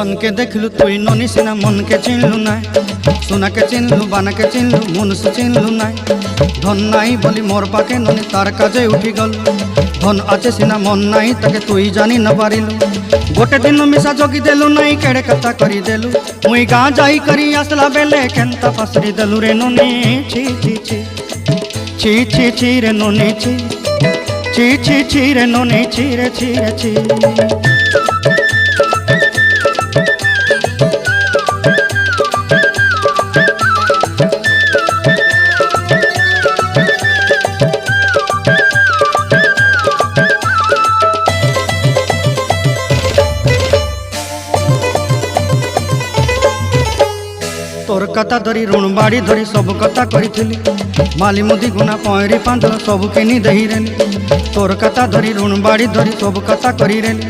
सन के देखलु तुई ननी सिना मन के चिन्हलु ना सोना के चिन्हलु बाना के चिन्हलु मनुष्य चिन्हलु ना धन नाई बोली मोर पाके ननी तार काजे उठी गल धन आचे सिना मन नाई ताके तुई जानी न पारिलु गोटे दिन मिसा जगी देलु नाई केड़े कथा करी देलु मुई गाँ जाई करी आसला बेले केंता पासरी देलु रे ननी छी छी छी छी छी छी रे ननी छी छी छी छी रे ननी छी रे छी रे छी। तोर कथा धरी ऋण बाड़ी धरी सब कथा करी माली मुदी गुना पहरी पांद सब किनी दही रेली तोर कथा धरी ऋण बाड़ी धरी सब कथा करी रेली।